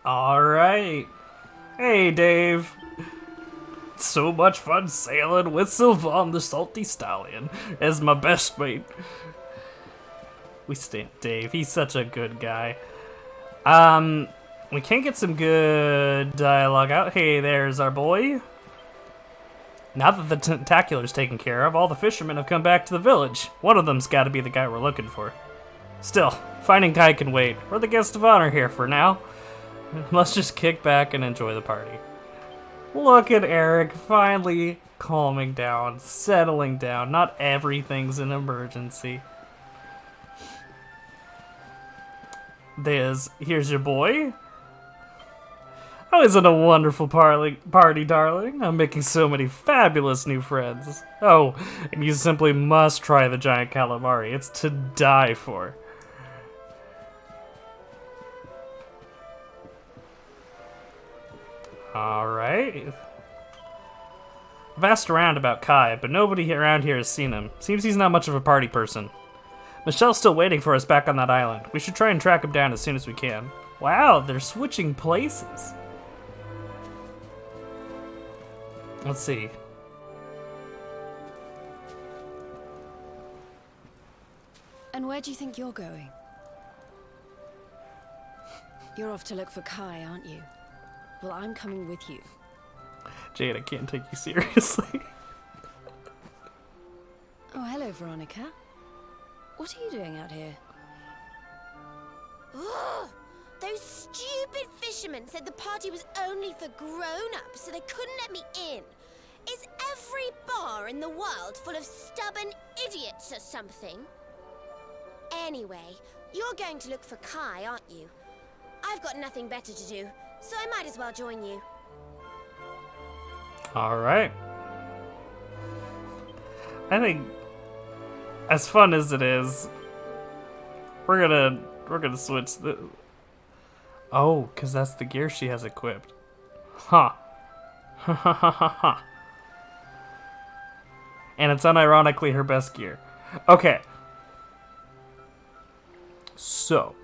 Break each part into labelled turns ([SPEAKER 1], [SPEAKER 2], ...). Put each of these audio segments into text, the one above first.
[SPEAKER 1] Alright. Hey, Dave. So much fun sailing with Sylvan the Salty Stallion as my best mate. We stand Dave. He's such a good guy. We can't get some good dialogue out. Hey, there's our boy. Now that the tentacular's taken care of, all the fishermen have come back to the village. One of them's got to be the guy we're looking for. Still, finding Kai can wait. We're the guest of honor here for now. Let's just kick back and enjoy the party. Look at Eric finally calming down, settling down. Not everything's an emergency. Here's your boy. Oh, isn't it a wonderful party, darling? I'm making so many fabulous new friends. Oh, and you simply must try the giant calamari. It's to die for. Alright. I've asked around about Kai, but nobody around here has seen him. Seems he's not much of a party person. Michelle's still waiting for us back on that island. We should try and track him down as soon as we can. Wow, they're switching places. Let's see.
[SPEAKER 2] And where do you think you're going? You're off to look for Kai, aren't you? Well, I'm coming with you.
[SPEAKER 1] Jade, I can't take you seriously.
[SPEAKER 2] Oh, hello, Veronica. What are you doing out here?
[SPEAKER 3] Ugh! Those stupid fishermen said the party was only for grown-ups, so they couldn't let me in. Is every bar in the world full of stubborn idiots or something? Anyway, you're going to look for Kai, aren't you? I've got nothing better to do, so I might as well join you.
[SPEAKER 1] Alright. I think, as fun as it is, we're gonna switch the... Oh, because that's the gear she has equipped. Huh. Ha ha ha ha ha. And it's unironically her best gear. Okay. So.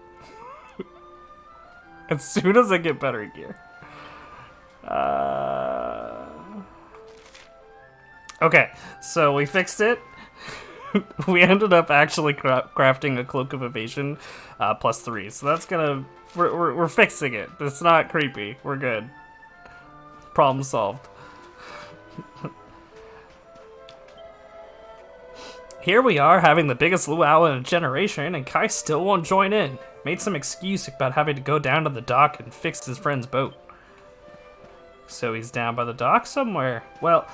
[SPEAKER 1] As soon as I get better gear. Okay, so we fixed it. We ended up actually crafting a cloak of evasion +3. So that's gonna... We're fixing it. It's not creepy. We're good. Problem solved. Here we are, having the biggest luau in a generation, and Kai still won't join in. Made some excuse about having to go down to the dock and fix his friend's boat. So he's down by the dock somewhere. Well,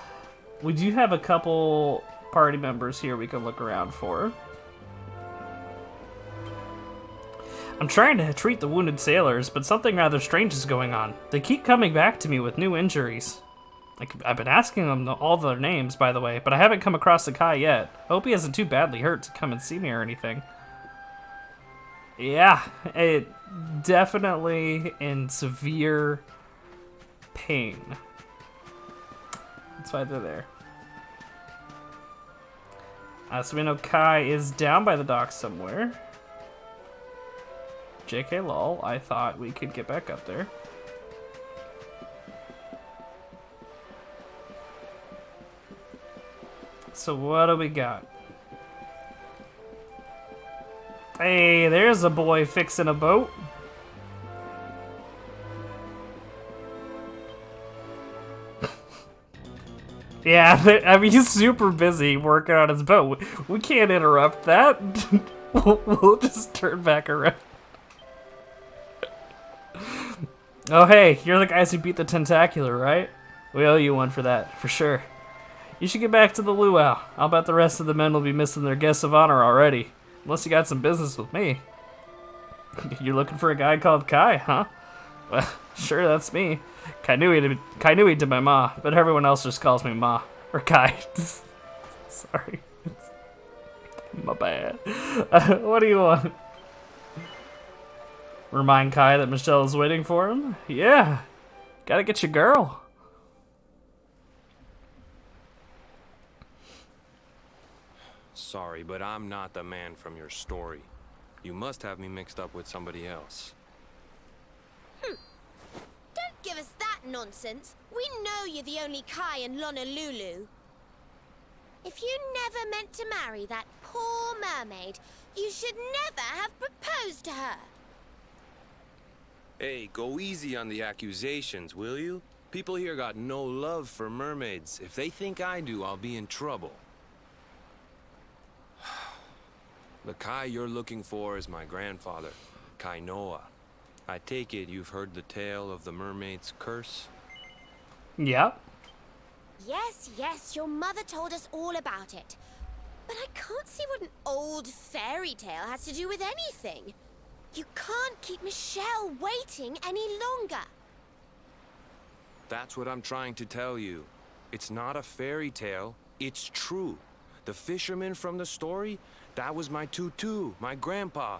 [SPEAKER 1] we do have a couple party members here we can look around for. I'm trying to treat the wounded sailors, but something rather strange is going on. They keep coming back to me with new injuries. I've been asking them all their names, by the way, but I haven't come across the Kai yet. Hope he isn't too badly hurt to come and see me or anything. Yeah, it definitely in severe pain. That's why they're there. So we know Kai is down by the dock somewhere. JK lol, I thought we could get back up there. So what do we got? Hey, there's a boy fixing a boat. Yeah, I mean, he's super busy working on his boat. We can't interrupt that. We'll just turn back around. Oh, hey, you're the guys who beat the tentacular, right? We owe you one for that, for sure. You should get back to the luau. I'll bet the rest of the men will be missing their guests of honor already. Unless you got some business with me. You're looking for a guy called Kai, huh? Well, sure, that's me. Kainui to my ma, but everyone else just calls me Ma. Or Kai. Sorry. My bad. What do you want? Remind Kai that Michelle is waiting for him? Yeah. Gotta get your girl.
[SPEAKER 4] Sorry, but I'm not the man from your story. You must have me mixed up with somebody else.
[SPEAKER 3] nonsense. We know you're the only Kai in Honolulu. If you never meant to marry that poor mermaid, you should never have proposed to her.
[SPEAKER 4] Hey, go easy on the accusations, will you? People here got no love for mermaids. If they think I do, I'll be in trouble. The Kai you're looking for is my grandfather, Kainoa. I take it you've heard the tale of the mermaid's curse?
[SPEAKER 1] Yeah.
[SPEAKER 3] Yes, yes, your mother told us all about it. But I can't see what an old fairy tale has to do with anything. You can't keep Michelle waiting any longer.
[SPEAKER 4] That's what I'm trying to tell you. It's not a fairy tale, it's true. The fisherman from the story, that was my tutu, my grandpa.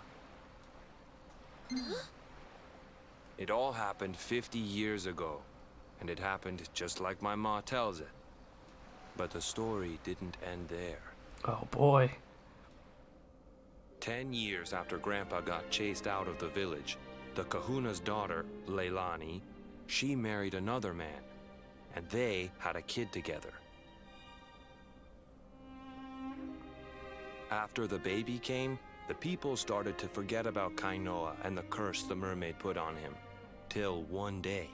[SPEAKER 4] It all happened 50 years ago, and it happened just like my ma tells it. But the story didn't end there.
[SPEAKER 1] Oh boy.
[SPEAKER 4] 10 years after Grandpa got chased out of the village, the kahuna's daughter, Leilani, she married another man, and they had a kid together. After the baby came, the people started to forget about Kainoa and the curse the mermaid put on him. Till one day,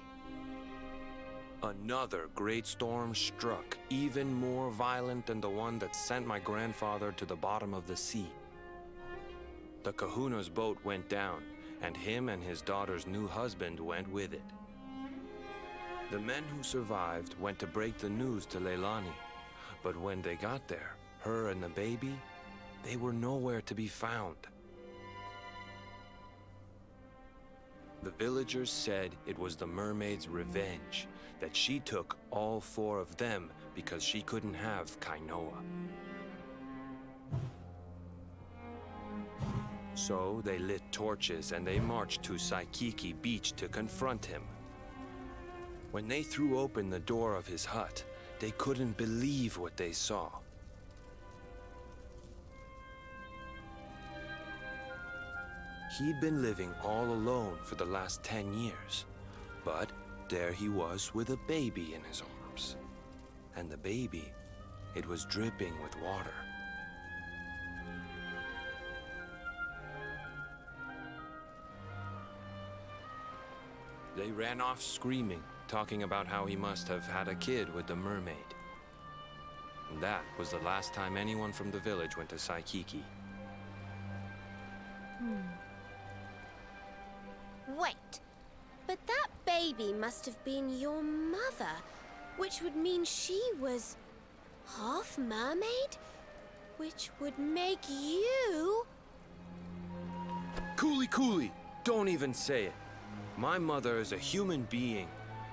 [SPEAKER 4] another great storm struck, even more violent than the one that sent my grandfather to the bottom of the sea. The kahuna's boat went down, and him and his daughter's new husband went with it. The men who survived went to break the news to Leilani, but when they got there, her and the baby, they were nowhere to be found. The villagers said it was the mermaid's revenge, that she took all 4 of them because she couldn't have Kainoa. So they lit torches and they marched to Saikiki Beach to confront him. When they threw open the door of his hut, they couldn't believe what they saw. He'd been living all alone for the last 10 years, but there he was with a baby in his arms. And the baby, it was dripping with water. They ran off screaming, talking about how he must have had a kid with the mermaid. And that was the last time anyone from the village went to Saikiki.
[SPEAKER 3] Wait, but that baby must have been your mother, which would mean she was half mermaid, which would make you...
[SPEAKER 4] Cooley, don't even say it. My mother is a human being.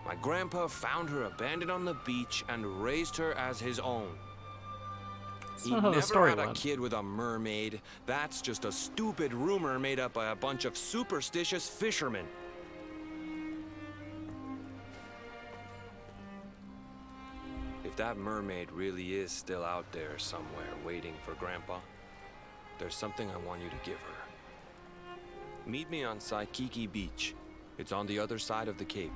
[SPEAKER 4] My grandpa found her abandoned on the beach and raised her as his own. He
[SPEAKER 1] not how the
[SPEAKER 4] never
[SPEAKER 1] story
[SPEAKER 4] had a
[SPEAKER 1] went.
[SPEAKER 4] kid with a mermaid. That's just a stupid rumor made up by a bunch of superstitious fishermen. If that mermaid really is still out there somewhere waiting for Grandpa, there's something I want you to give her. Meet me on Saikiki Beach. It's on the other side of the cape.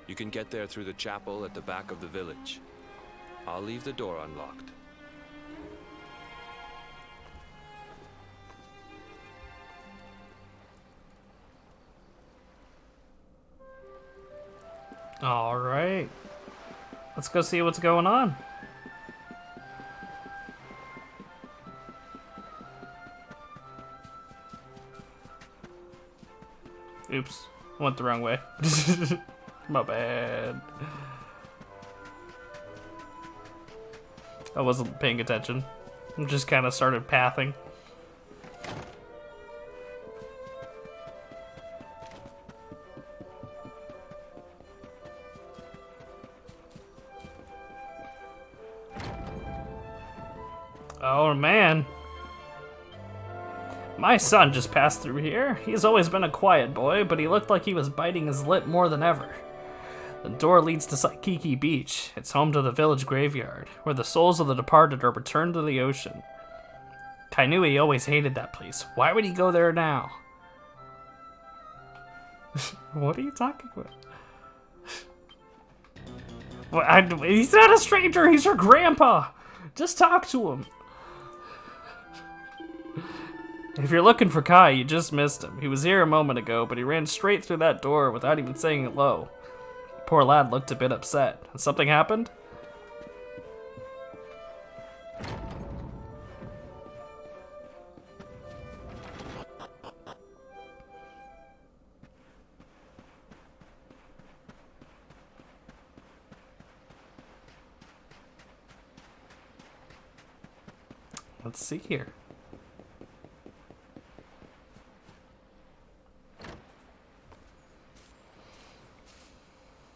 [SPEAKER 4] You can get there through the chapel at the back of the village. I'll leave the door unlocked.
[SPEAKER 1] All right. Let's go see what's going on. Oops. Went the wrong way. My bad. I wasn't paying attention. I just kind of started pathing. Oh man. My son just passed through here. He's always been a quiet boy, but he looked like he was biting his lip more than ever. The door leads to Saikiki Beach. It's home to the village graveyard, where the souls of the departed are returned to the ocean. Kainui always hated that place. Why would he go there now? What are you talking about? He's not a stranger, he's your grandpa. Just talk to him. If you're looking for Kai, you just missed him. He was here a moment ago, but he ran straight through that door without even saying hello. Poor lad looked a bit upset. Has something happened? Let's see here.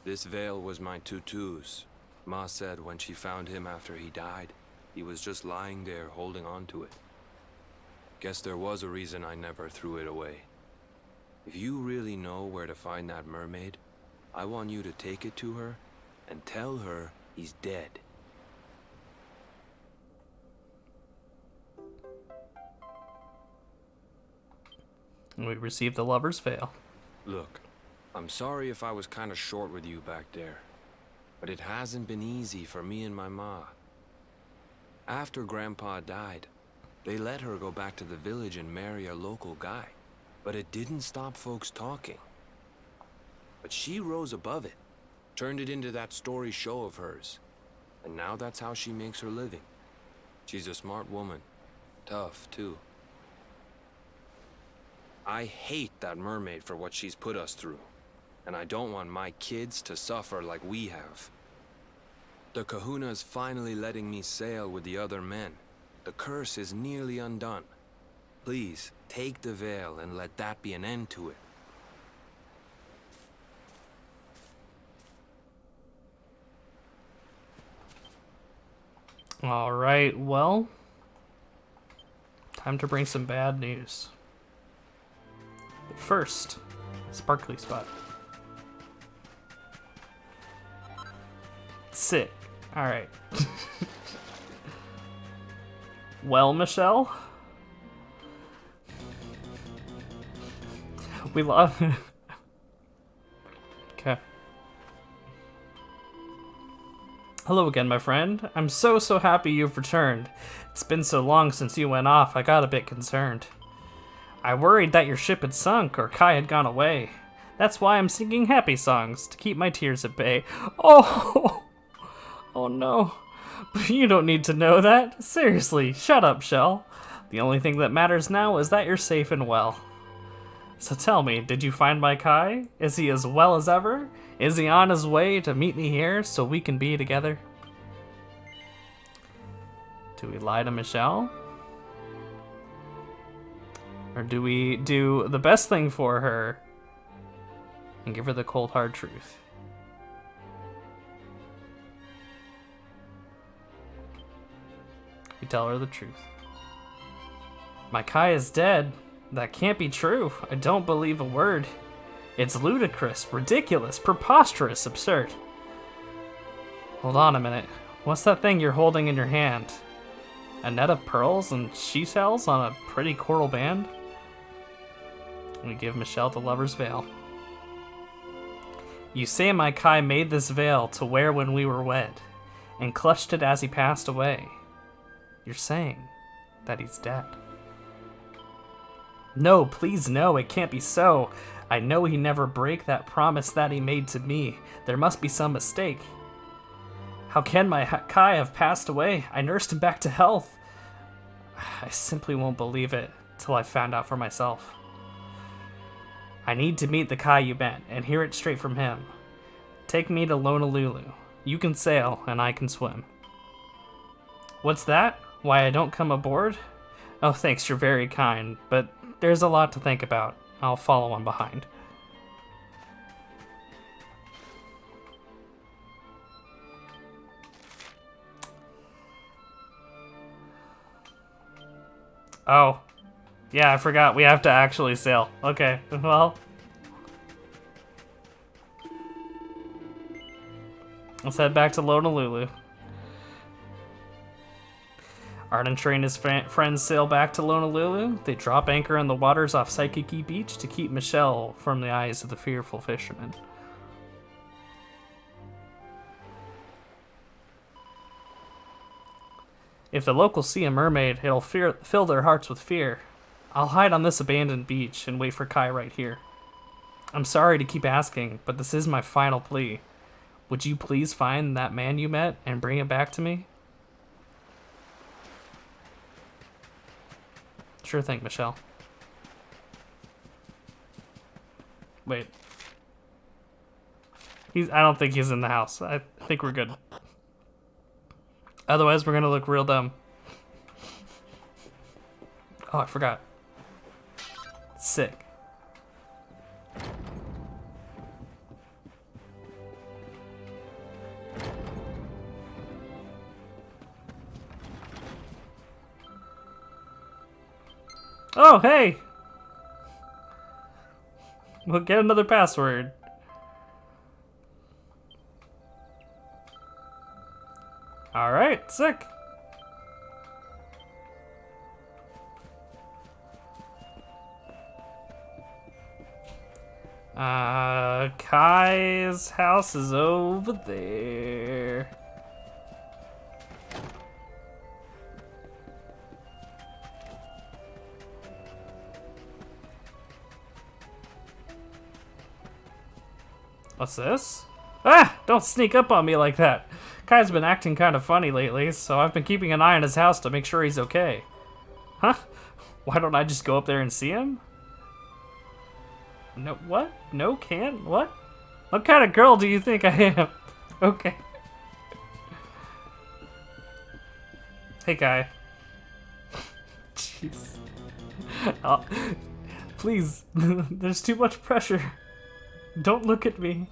[SPEAKER 4] This veil was my tutu's. Ma said when she found him after he died, he was just lying there holding on to it. Guess there was a reason I never threw it away. If you really know where to find that mermaid, I want you to take it to her and tell her he's dead.
[SPEAKER 1] We received the lover's veil.
[SPEAKER 4] Look, I'm sorry if I was kind of short with you back there, but it hasn't been easy for me and my ma. After Grandpa died, they let her go back to the village and marry a local guy, but it didn't stop folks talking. But she rose above it, turned it into that story show of hers, and now that's how she makes her living. She's a smart woman, tough too. I hate that mermaid for what she's put us through, and I don't want my kids to suffer like we have. The Kahuna's finally letting me sail with the other men. The curse is nearly undone. Please, take the veil and let that be an end to it.
[SPEAKER 1] All right, well, time to bring some bad news. But first, sparkly spot. Sick. All right. Well, Michelle, we lost. Okay. Hello again, my friend. I'm so happy you've returned. It's been so long since you went off, I got a bit concerned. I worried that your ship had sunk or Kai had gone away. That's why I'm singing happy songs, to keep my tears at bay. Oh! Oh no. But you don't need to know that. Seriously, shut up, Shell. The only thing that matters now is that you're safe and well. So tell me, did you find my Kai? Is he as well as ever? Is he on his way to meet me here so we can be together? Do we lie to Michelle? Or do we do the best thing for her and give her the cold hard truth? We tell her the truth. My Kai is dead. That can't be true. I don't believe a word. It's ludicrous, ridiculous, preposterous, absurd. Hold on a minute. What's that thing you're holding in your hand? A net of pearls and she-shells on a pretty coral band? We give Michelle the lover's veil. You say my Kai made this veil to wear when we were wed, and clutched it as he passed away. You're saying that he's dead. No, please no, it can't be so. I know he never break that promise that he made to me. There must be some mistake. How can my Kai have passed away? I nursed him back to health. I simply won't believe it till I found out for myself. I need to meet the Kai you met and hear it straight from him. Take me to Honolulu. You can sail and I can swim. What's that? Why I don't come aboard? Oh, thanks, you're very kind, but there's a lot to think about. I'll follow on behind. Oh. Yeah, I forgot. We have to actually sail. Okay, well. Let's head back to Honolulu. Ardentree and his friends sail back to Honolulu. They drop anchor in the waters off Saikiki Beach to keep Michelle from the eyes of the fearful fishermen. If the locals see a mermaid, it'll fill their hearts with fear. I'll hide on this abandoned beach and wait for Kai right here. I'm sorry to keep asking, but this is my final plea. Would you please find that man you met and bring it back to me? Sure thing, Michelle. Wait. I don't think he's in the house. I think we're good. Otherwise, we're gonna look real dumb. Oh, I forgot. Sick. Oh, hey! We'll get another password. Alright, sick. Kai's house is over there. What's this? Ah! Don't sneak up on me like that. Kai's been acting kind of funny lately, so I've been keeping an eye on his house to make sure he's okay. Huh? Why don't I just go up there and see him? No, what? No, can't? What? What kind of girl do you think I am? Okay. Hey, Kai. Jeez. Oh, please, there's too much pressure. Don't look at me.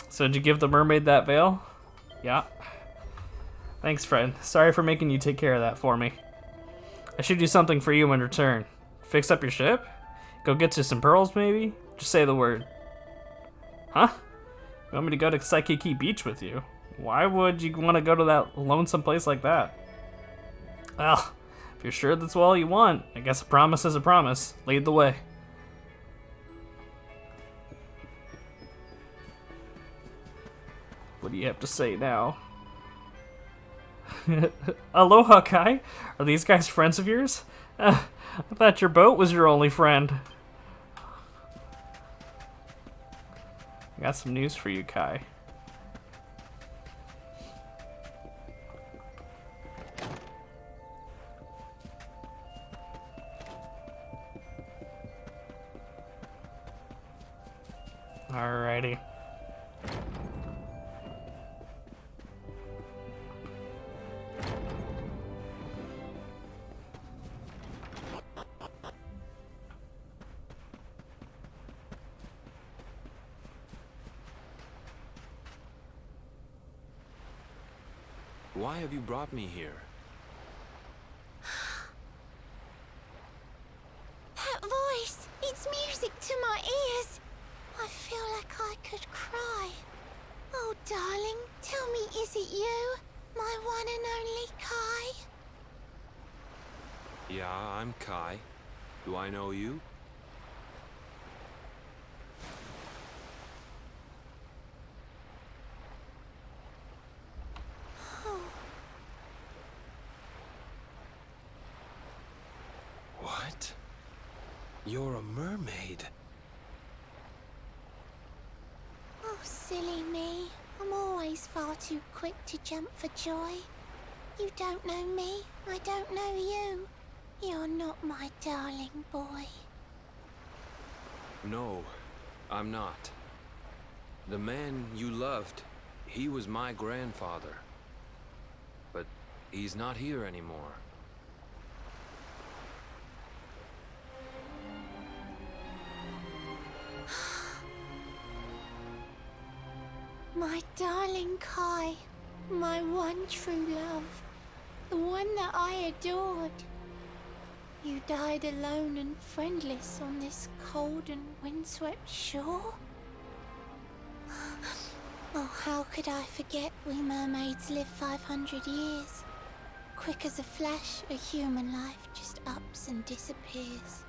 [SPEAKER 1] So did you give the mermaid that veil? Yeah. Thanks, friend. Sorry for making you take care of that for me. I should do something for you in return. Fix up your ship? Go get you some pearls, maybe? Just say the word. Huh? You want me to go to Saikiki Beach with you? Why would you want to go to that lonesome place like that? Well, if you're sure that's all you want, I guess a promise is a promise. Lead the way. What do you have to say now? Aloha, Kai. Are these guys friends of yours? I thought your boat was your only friend. I got some news for you, Kai. Alrighty.
[SPEAKER 4] Why have you brought me here?
[SPEAKER 3] That voice! It's music to my ears! I feel like I could cry. Oh, darling, tell me, is it you? My one and only Kai?
[SPEAKER 4] Yeah, I'm Kai. Do I know you? What? You're a mermaid.
[SPEAKER 3] Oh, silly me. I'm always far too quick to jump for joy. You don't know me, I don't know you. You're not my darling boy.
[SPEAKER 4] No, I'm not. The man you loved, he was my grandfather. But he's not here anymore.
[SPEAKER 3] My darling Kai, my one true love, the one that I adored. You died alone and friendless on this cold and windswept shore? Oh, how could I forget we mermaids live 500 years? Quick as a flash, a human life just ups and disappears.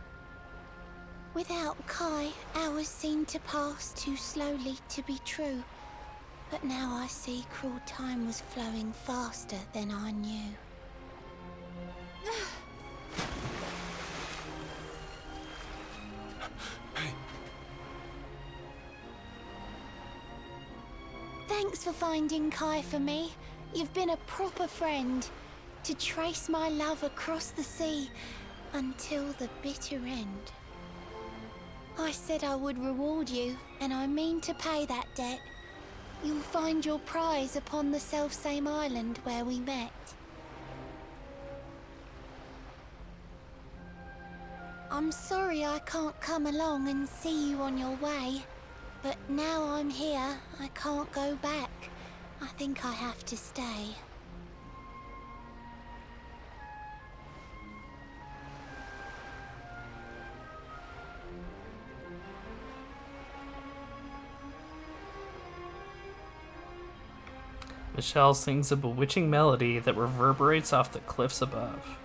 [SPEAKER 3] Without Kai, hours seem to pass too slowly to be true. But now I see cruel time was flowing faster than I knew. Thanks for finding Kai for me. You've been a proper friend. To trace my love across the sea until the bitter end. I said I would reward you, and I mean to pay that debt. You'll find your prize upon the selfsame island where we met. I'm sorry I can't come along and see you on your way, but now I'm here, I can't go back. I think I have to stay.
[SPEAKER 1] Michelle sings a bewitching melody that reverberates off the cliffs above.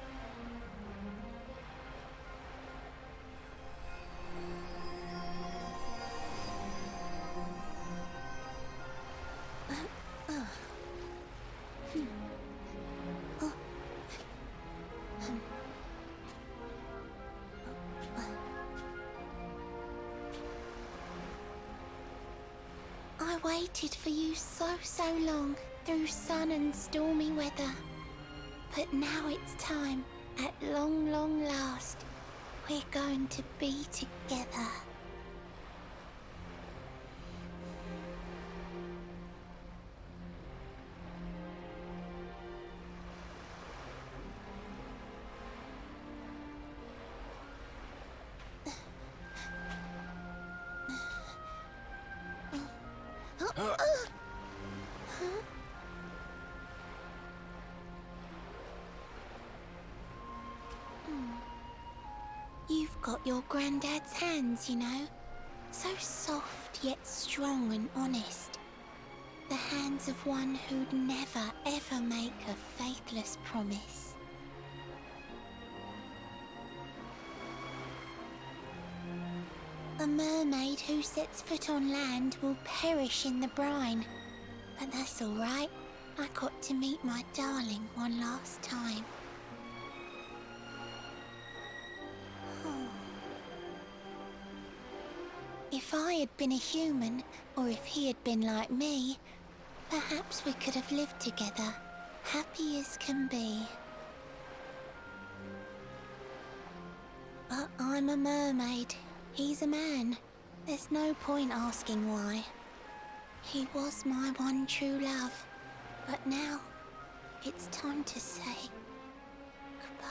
[SPEAKER 3] I waited for you so long, through sun and stormy weather. But now it's time, at long last, we're going to be together. You've got your granddad's hands, you know. So soft yet strong and honest. The hands of one who'd never ever make a faithless promise. A mermaid who sets foot on land will perish in the brine. But that's all right. I got to meet my darling one last time. If I had been a human, or if he had been like me, perhaps we could have lived together, happy as can be. But I'm a mermaid. He's a man. There's no point asking why. He was my one true love. But now, it's time to say goodbye.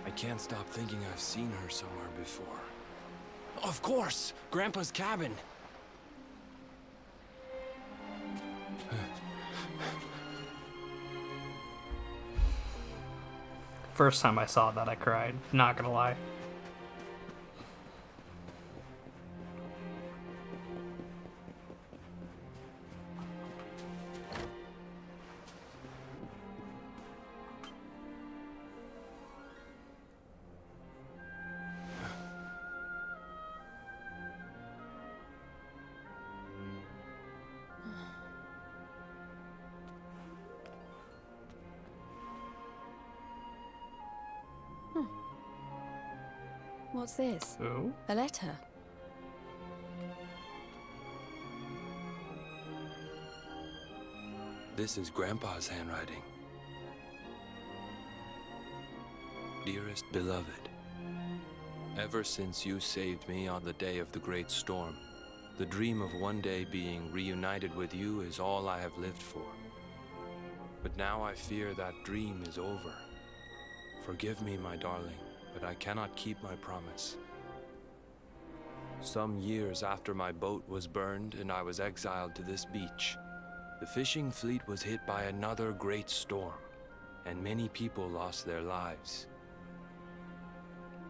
[SPEAKER 4] I can't stop thinking I've seen her somewhere before. Of course! Grandpa's cabin!
[SPEAKER 1] First time I saw that, I cried. Not gonna lie.
[SPEAKER 2] What's this?
[SPEAKER 1] Ooh.
[SPEAKER 2] A letter?
[SPEAKER 4] This is Grandpa's handwriting. Dearest beloved, ever since you saved me on the day of the great storm, the dream of one day being reunited with you is all I have lived for. But now I fear that dream is over. Forgive me, my darling, but I cannot keep my promise. Some years after my boat was burned and I was exiled to this beach, the fishing fleet was hit by another great storm, and many people lost their lives.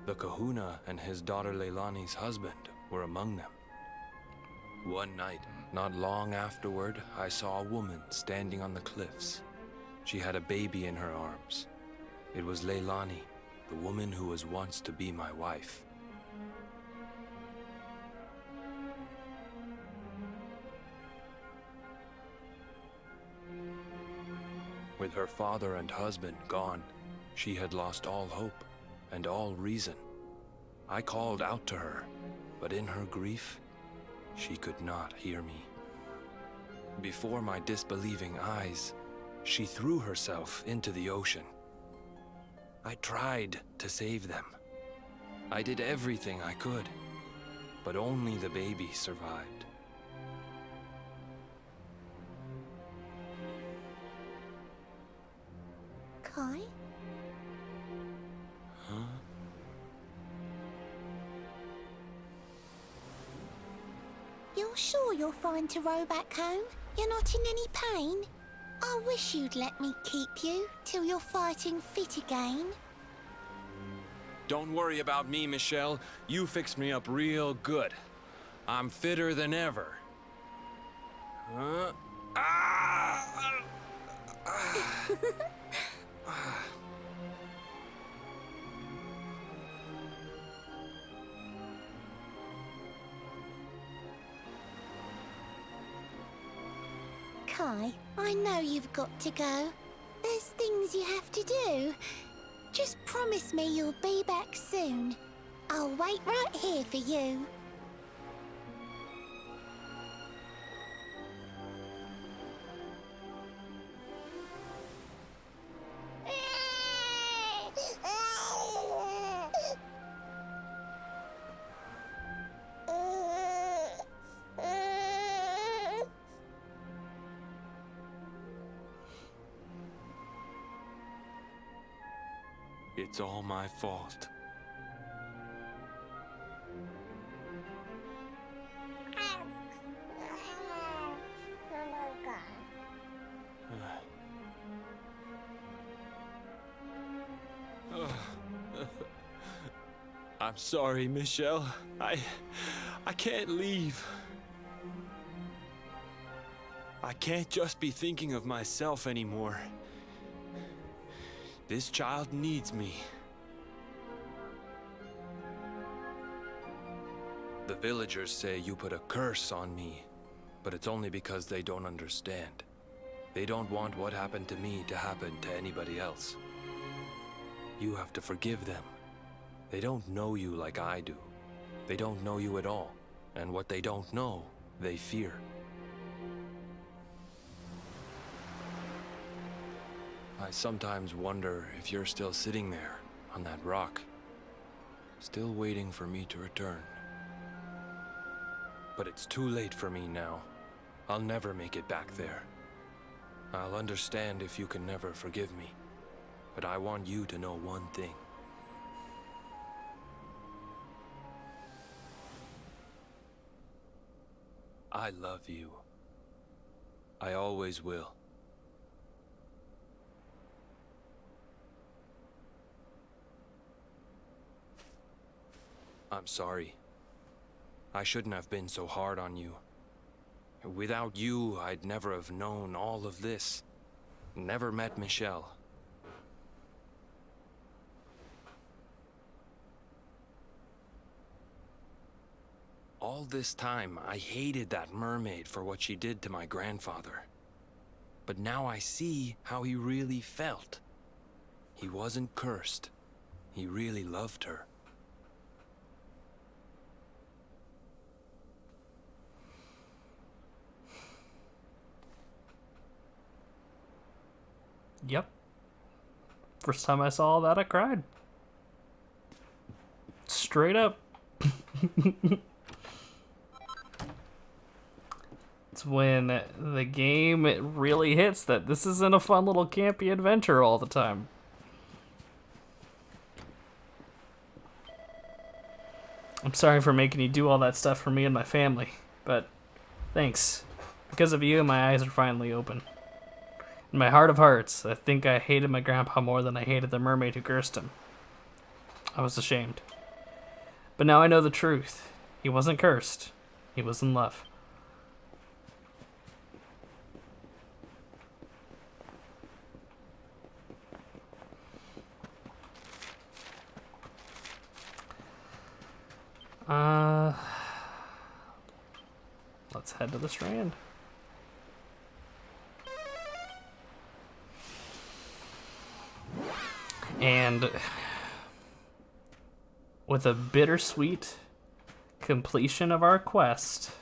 [SPEAKER 4] The kahuna and his daughter Leilani's husband were among them. One night, not long afterward, I saw a woman standing on the cliffs. She had a baby in her arms. It was Leilani, the woman who was once to be my wife. With her father and husband gone, she had lost all hope and all reason. I called out to her, but in her grief, she could not hear me. Before my disbelieving eyes, she threw herself into the ocean. I tried to save them. I did everything I could, but only the baby survived.
[SPEAKER 3] Kai?
[SPEAKER 4] Huh?
[SPEAKER 3] You're sure you're fine to row back home? You're not in any pain? I wish you'd let me keep you till you're fighting fit again.
[SPEAKER 4] Don't worry about me, Michelle. You fixed me up real good. I'm fitter than ever.
[SPEAKER 3] Kai, I know you've got to go. There's things you have to do. Just promise me you'll be back soon. I'll wait right here for you.
[SPEAKER 4] It's all my fault. I'm sorry, Michelle. I can't leave. I can't just be thinking of myself anymore. This child needs me. The villagers say you put a curse on me, but it's only because they don't understand. They don't want what happened to me to happen to anybody else. You have to forgive them. They don't know you like I do. They don't know you at all, and what they don't know, they fear. I sometimes wonder if you're still sitting there, on that rock, still waiting for me to return. But it's too late for me now. I'll never make it back there. I'll understand if you can never forgive me, but I want you to know one thing. I love you. I always will. I'm sorry. I shouldn't have been so hard on you. Without you, I'd never have known all of this. Never met Michelle. All this time, I hated that mermaid for what she did to my grandfather. But now I see how he really felt. He wasn't cursed. He really loved her.
[SPEAKER 1] Yep. First time I saw that, I cried. Straight up. It's when the game it really hits that this isn't a fun little campy adventure all the time. I'm sorry for making you do all that stuff for me and my family, but thanks. Because of you, my eyes are finally open. In my heart of hearts, I think I hated my grandpa more than I hated the mermaid who cursed him. I was ashamed. But now I know the truth. He wasn't cursed. He was in love. Let's head to the Strand. And with a bittersweet completion of our quest,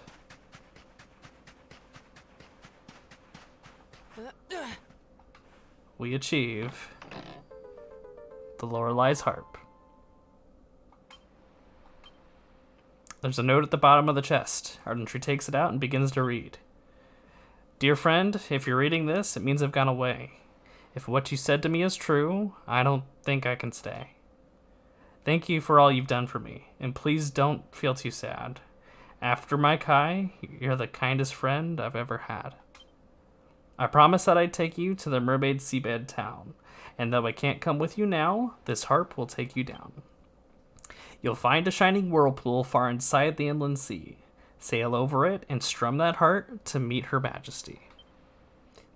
[SPEAKER 1] we achieve the Lorelai's harp. There's a note at the bottom of the chest. Ardentry takes it out and begins to read. Dear friend, if you're reading this, it means I've gone away. If what you said to me is true, I don't think I can stay. Thank you for all you've done for me, and please don't feel too sad. After my Kai, you're the kindest friend I've ever had. I promised that I'd take you to the mermaid seabed town, and though I can't come with you now, this harp will take you down. You'll find a shining whirlpool far inside the inland sea. Sail over it and strum that heart to meet her majesty.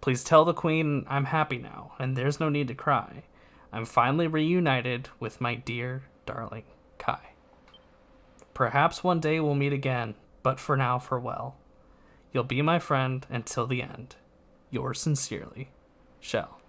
[SPEAKER 1] Please tell the queen I'm happy now, and there's no need to cry. I'm finally reunited with my dear, darling Kai. Perhaps one day we'll meet again, but for now, farewell. You'll be my friend until the end. Yours sincerely, Shell.